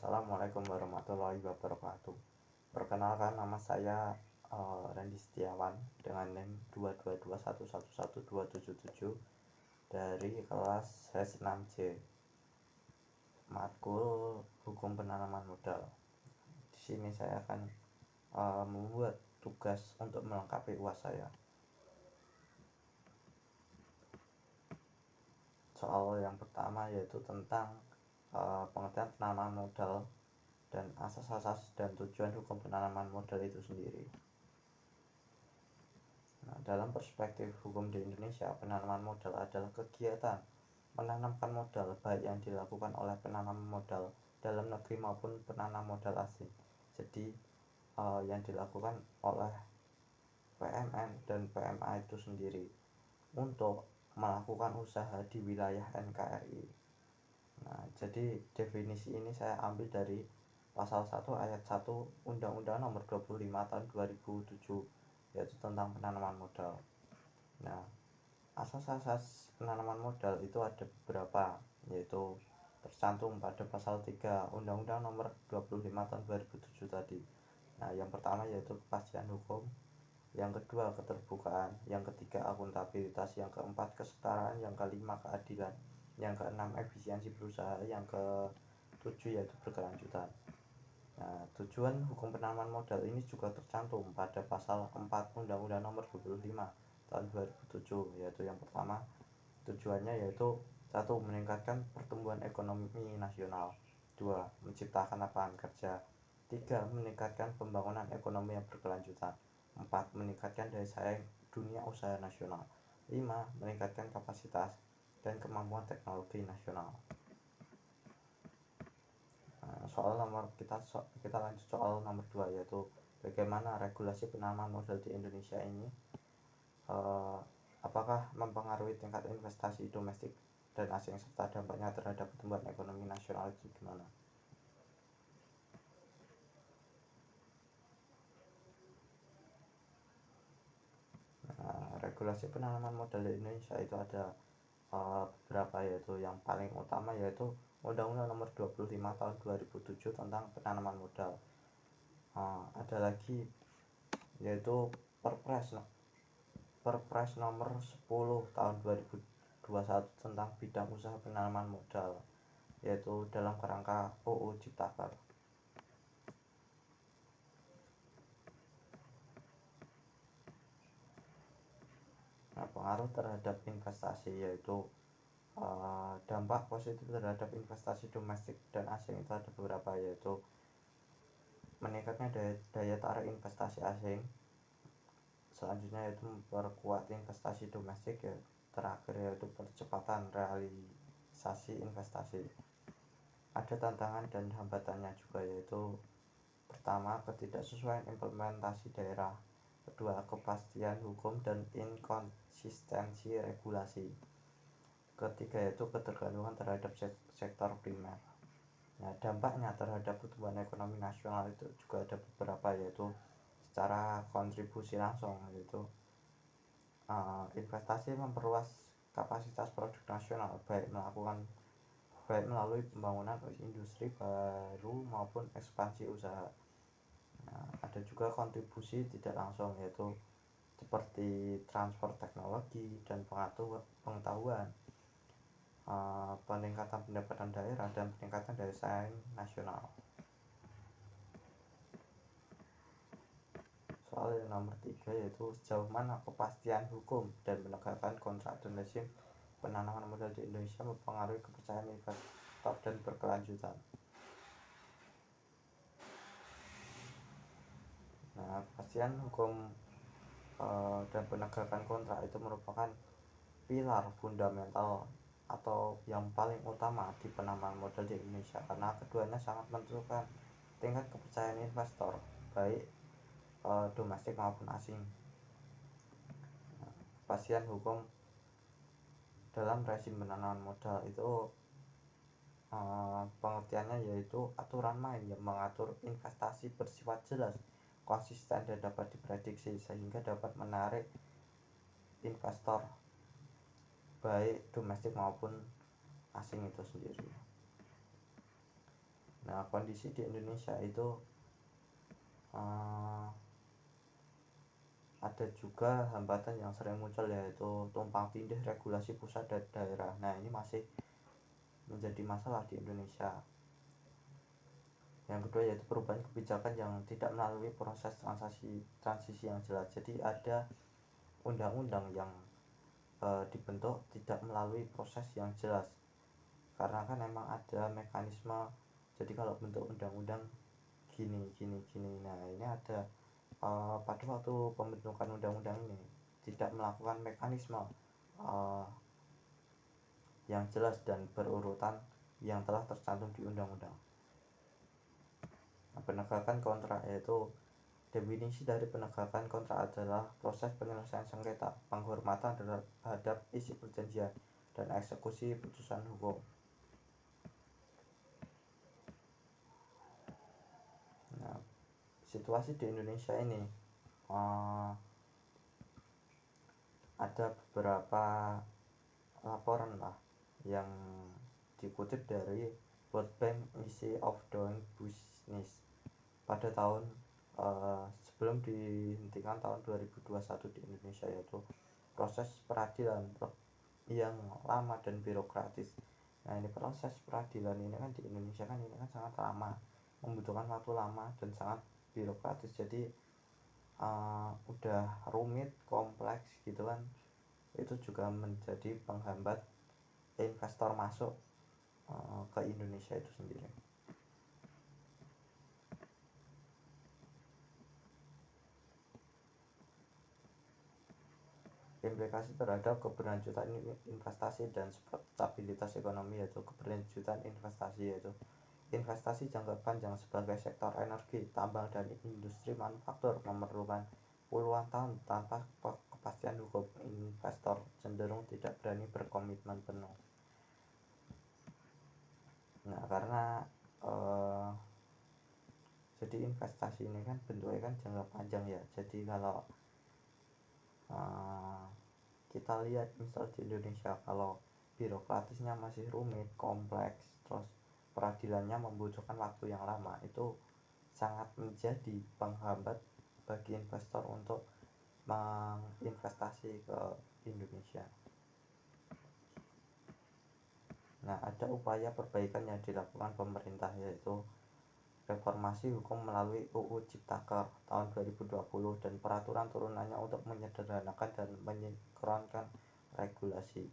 Assalamualaikum warahmatullahi wabarakatuh. Perkenalkan, nama saya Randy Setiawan dengan NIM 222111277 dari kelas S6C, matkul Hukum Penanaman Modal. Di sini saya akan membuat tugas untuk melengkapi UAS saya. Soal yang pertama yaitu tentang pengertian penanaman modal dan asas-asas dan tujuan hukum penanaman modal itu sendiri. Nah, dalam perspektif hukum di Indonesia, penanaman modal adalah kegiatan menanamkan modal baik yang dilakukan oleh penanam modal dalam negeri maupun penanam modal asing. Jadi yang dilakukan oleh PMN dan PMA itu sendiri untuk melakukan usaha di wilayah NKRI. Nah, jadi definisi ini saya ambil dari pasal 1 ayat 1 Undang-Undang Nomor 25 tahun 2007, yaitu tentang penanaman modal. Nah, asas-asas penanaman modal itu ada beberapa, yaitu tercantum pada pasal 3 Undang-Undang Nomor 25 tahun 2007 tadi. Nah, yang pertama yaitu kepastian hukum, yang kedua keterbukaan, yang ketiga akuntabilitas, yang keempat kesetaraan, yang kelima keadilan, yang keenam efisiensi berusaha, yang ketujuh yaitu berkelanjutan. Nah, tujuan hukum penanaman modal ini juga tercantum pada pasal 4 Undang-Undang Nomor 25 tahun 2007, yaitu yang pertama tujuannya yaitu 1. Meningkatkan pertumbuhan ekonomi nasional, 2. Menciptakan lapangan kerja, 3. Meningkatkan pembangunan ekonomi yang berkelanjutan, 4. Meningkatkan daya saing dunia usaha nasional, 5. Meningkatkan kapasitas dan kemampuan teknologi nasional. Nah, kita lanjut soal nomor 2, yaitu bagaimana regulasi penanaman modal di Indonesia ini apakah mempengaruhi tingkat investasi domestik dan asing serta dampaknya terhadap pertumbuhan ekonomi nasional itu gimana. Nah, regulasi penanaman modal di Indonesia itu ada beberapa, yaitu yang paling utama yaitu Undang-Undang Nomor 25 tahun 2007 tentang penanaman modal. Ada lagi yaitu Perpres nomor 10 tahun 2021 tentang bidang usaha penanaman modal, yaitu dalam kerangka UU Ciptaker. Nah, pengaruh terhadap investasi yaitu dampak positif terhadap investasi domestik dan asing itu ada beberapa, yaitu meningkatnya daya tarik investasi asing, selanjutnya yaitu memperkuat investasi domestik, ya terakhir yaitu percepatan realisasi investasi. Ada tantangan dan hambatannya juga, yaitu pertama ketidaksesuaian implementasi daerah, kedua kepastian hukum dan inkonsistensi regulasi, ketiga yaitu ketergantungan terhadap sektor primer. Nah, dampaknya terhadap pertumbuhan ekonomi nasional itu juga ada beberapa, yaitu secara kontribusi langsung, yaitu investasi memperluas kapasitas produk nasional baik melalui pembangunan industri baru maupun ekspansi usaha. Nah, ada juga kontribusi tidak langsung, yaitu seperti transfer teknologi dan pengetahuan, peningkatan pendapatan daerah dan peningkatan daya saing nasional. Soal yang nomor 3 yaitu sejauh mana kepastian hukum dan penegakan kontrak dan rezim penanaman modal di Indonesia mempengaruhi kepercayaan investor dan berkelanjutan. Nah, kepastian hukum dan penegakan kontrak itu merupakan pilar fundamental atau yang paling utama di penanaman modal di Indonesia, karena keduanya sangat menentukan tingkat kepercayaan investor baik domestik maupun asing. Kepastian hukum dalam rezim penanaman modal itu pengertiannya yaitu aturan main yang mengatur investasi bersifat jelas, konsisten dan dapat diprediksi sehingga dapat menarik investor baik domestik maupun asing itu sendiri. Nah, Nah, kondisi di Indonesia itu ada juga hambatan yang sering muncul, yaitu tumpang tindih regulasi pusat dan daerah. Nah, ini masih menjadi masalah di Indonesia. Yang kedua yaitu perubahan kebijakan yang tidak melalui proses transisi yang jelas. Jadi ada undang-undang yang dibentuk tidak melalui proses yang jelas, karena kan memang ada mekanisme. Jadi kalau bentuk undang-undang gini. Nah, ini ada pada waktu pembentukan undang-undang ini tidak melakukan mekanisme yang jelas dan berurutan yang telah tercantum di undang-undang. Nah, penegakan kontrak, yaitu definisi dari penegakan kontrak adalah proses penyelesaian sengketa, penghormatan terhadap isi perjanjian, dan eksekusi putusan hukum. Nah, situasi di Indonesia ini ada beberapa laporan lah yang dikutip dari World Bank Ease of Doing Business pada tahun sebelum dihentikan tahun 2021 di Indonesia, yaitu proses peradilan yang lama dan birokratis. Nah, ini proses peradilan ini kan di Indonesia kan ini kan sangat lama, membutuhkan waktu lama dan sangat birokratis. Jadi udah rumit, kompleks gitu kan, itu juga menjadi penghambat investor masuk ke Indonesia itu sendiri. Implikasi terhadap keberlanjutan investasi dan stabilitas ekonomi, yaitu keberlanjutan investasi, yaitu investasi jangka panjang sebagai sektor energi, tambang, dan industri manufaktur memerlukan puluhan tahun tanpa kepastian hukum. Investor cenderung tidak berani berkomitmen penuh. Nah, karena jadi investasi ini kan bentuknya kan jangka panjang ya. Jadi kalau kita lihat misal di Indonesia, kalau birokratisnya masih rumit, kompleks, terus peradilannya membutuhkan waktu yang lama, itu sangat menjadi penghambat bagi investor untuk menginvestasi ke Indonesia. Nah, ada upaya perbaikan yang dilakukan pemerintah, yaitu reformasi hukum melalui UU Ciptaker tahun 2020 dan peraturan turunannya untuk menyederhanakan dan menyinkronkan regulasi.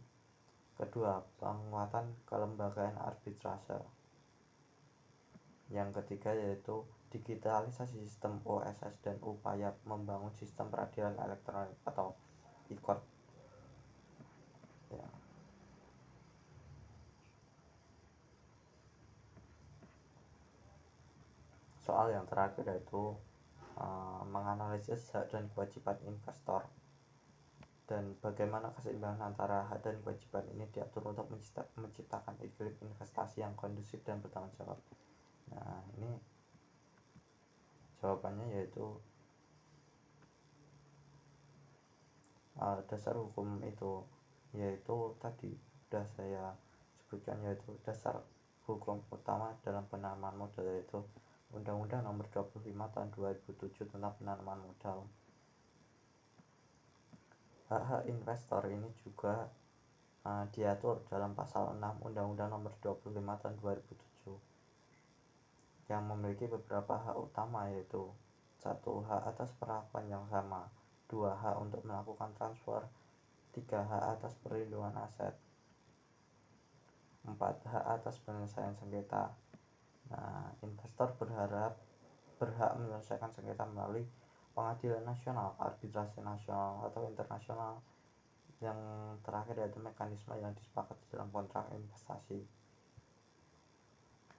Kedua, penguatan kelembagaan arbitrase. Yang ketiga yaitu digitalisasi sistem OSS dan upaya membangun sistem peradilan elektronik atau e-court. Ya. Soal yang terakhir yaitu menganalisis hak dan kewajiban investor dan bagaimana keseimbangan antara hak dan kewajiban ini diatur untuk menciptakan iklim investasi yang kondusif dan bertanggung jawab. Nah, ini jawabannya yaitu dasar hukum itu, yaitu tadi sudah saya sebutkan, yaitu dasar hukum utama dalam penanaman modal, yaitu Undang-Undang Nomor 25 Tahun 2007 tentang penanaman modal. Hak-hak investor ini juga diatur dalam pasal 6 Undang-Undang Nomor 25 Tahun 2007 yang memiliki beberapa hak utama, yaitu 1. Hak atas perlakuan yang sama, 2. Hak untuk melakukan transfer, 3. Hak atas perlindungan aset, 4. Hak atas penyelesaian sengketa. Nah, investor berhak menyelesaikan sengketa melalui pengadilan nasional, arbitrase nasional atau internasional. Yang terakhir yaitu mekanisme yang disepakati dalam kontrak investasi.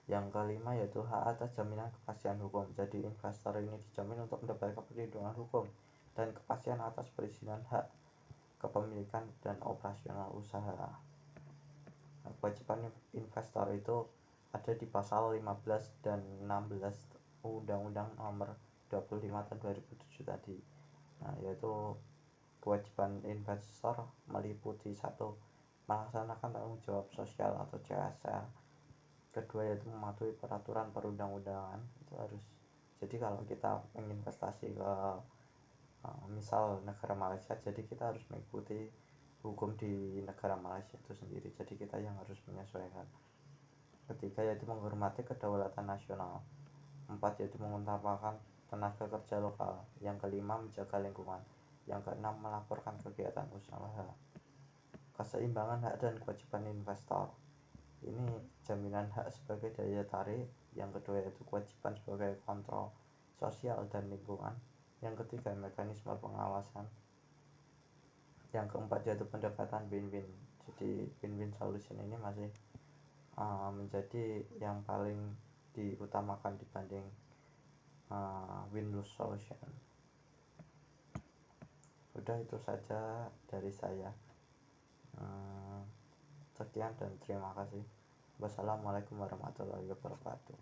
Yang kelima yaitu hak atas jaminan kepastian hukum. Jadi investor ini dijamin untuk mendapatkan perlindungan hukum dan kepastian atas perizinan hak kepemilikan dan operasional usaha. Nah, kewajiban investor itu ada di pasal 15 dan 16 Undang-Undang Nomor 25 Tahun 2007 tadi. Nah, yaitu kewajiban investor meliputi 1. Melaksanakan tanggung jawab sosial atau CSR, Kedua yaitu mematuhi peraturan perundang-undangan, itu harus. Jadi kalau kita menginvestasi ke misal negara Malaysia, jadi kita harus mengikuti hukum di negara Malaysia itu sendiri, jadi kita yang harus menyesuaikan. Ketiga yaitu menghormati kedaulatan nasional. Empat yaitu mengutamakan tenaga kerja lokal. Yang kelima menjaga lingkungan. Yang keenam melaporkan kegiatan usaha. Keseimbangan hak dan kewajiban investor, ini jaminan hak sebagai daya tarik. Yang kedua yaitu kewajiban sebagai kontrol sosial dan lingkungan. Yang ketiga mekanisme pengawasan. Yang keempat yaitu pendekatan win-win. Jadi win-win solution ini masih menjadi yang paling diutamakan dibanding win-lose solution. Udah itu saja dari saya. Sekian dan terima kasih. Wassalamualaikum warahmatullahi wabarakatuh.